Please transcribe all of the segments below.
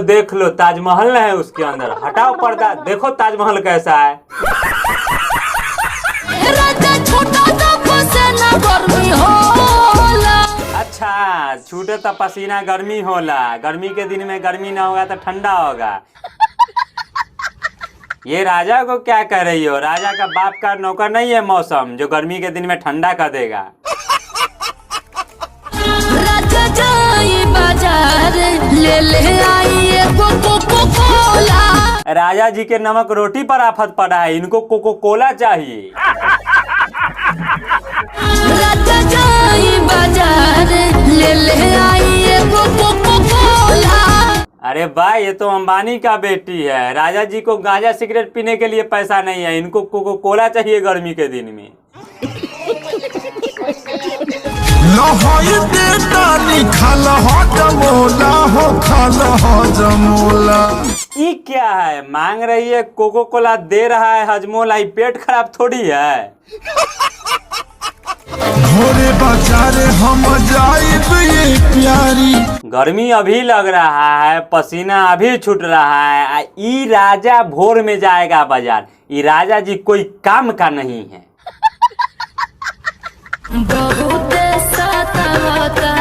देख लो ताजमहल है उसके अंदर। हटाओ पर्दा, देखो ताजमहल कैसा है। अच्छा, छूटे तो पसीना गर्मी होला। गर्मी के दिन में गर्मी ना होगा तो ठंडा होगा। ये राजा को क्या कह रही हो? राजा का बाप का नौकर नहीं है मौसम जो गर्मी के दिन में ठंडा कर देगा। राजा जाई बाजार ले आई कोको कोला। राजा जी के नमक रोटी पर आफत पड़ा है, इनको कोको कोला चाहिए। राजा जाई बाजार ले आई कोको कोला। अरे भाई, ये तो अंबानी का बेटी है। राजा जी को गांजा सिगरेट पीने के लिए पैसा नहीं है, इनको कोको कोला चाहिए गर्मी के दिन में। ये क्या है? मांग रही है कोको कोला, दे रहा है हजमोला। ये पेट खराब थोड़ी है। घोड़े बाजारे हम जाइब ये प्यारी। गर्मी अभी लग रहा है, पसीना अभी छूट रहा है। ई राजा भोर में जाएगा बाजार। ई राजा जी कोई काम का नहीं है। बहुत सतावता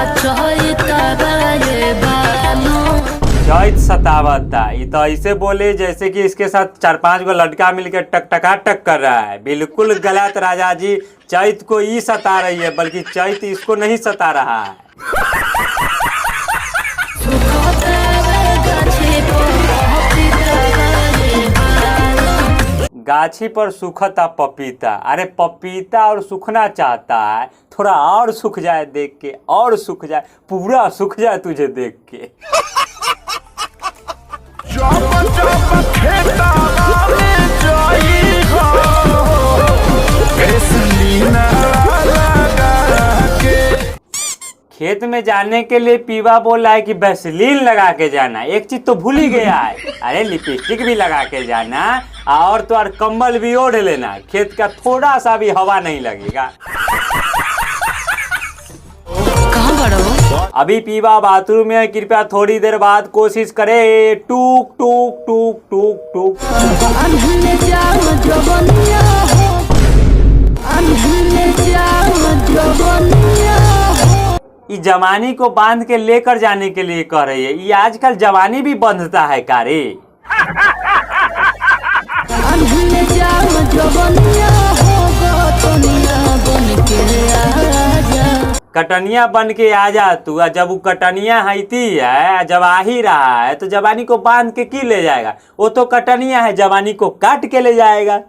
चैत सतावता, ये तो ऐसे बोले जैसे कि इसके साथ 4-5 गो लड़का मिलकर टक कर रहा है। बिल्कुल गलत राजा जी। चैत को ई सता रही है, बल्कि चैत इसको नहीं सता रहा है। गाछी पर सूखता पपीता। अरे पपीता और सूखना चाहता है, थोड़ा और सूख जाए देख के, और सूख जाए, पूरा सूख जाए तुझे देख के। खेत में जाने के लिए पीवा बोल रहा है कि वैसलीन लगा के जाना। एक चीज तो भूल ही गया है, अरे लिपस्टिक भी लगा के जाना, और तो और कंबल भी ओढ़ लेना। खेत का थोड़ा सा भी हवा नहीं लगेगा। कहाँ बड़ो? अभी पीवा बाथरूम में, कृपया थोड़ी देर बाद कोशिश करे। टूक टूक टूक टूक टूक। ये जवानी को बांध के लेकर जाने के लिए कह रही है। ये आजकल जवानी भी बंधता है कारे। कटनिया बन के आ जा तू। जब वो कटनिया हैती है, जब आ ही रहा है, तो जवानी को बांध के की ले जाएगा? वो तो कटनिया है, जवानी को काट के ले जाएगा।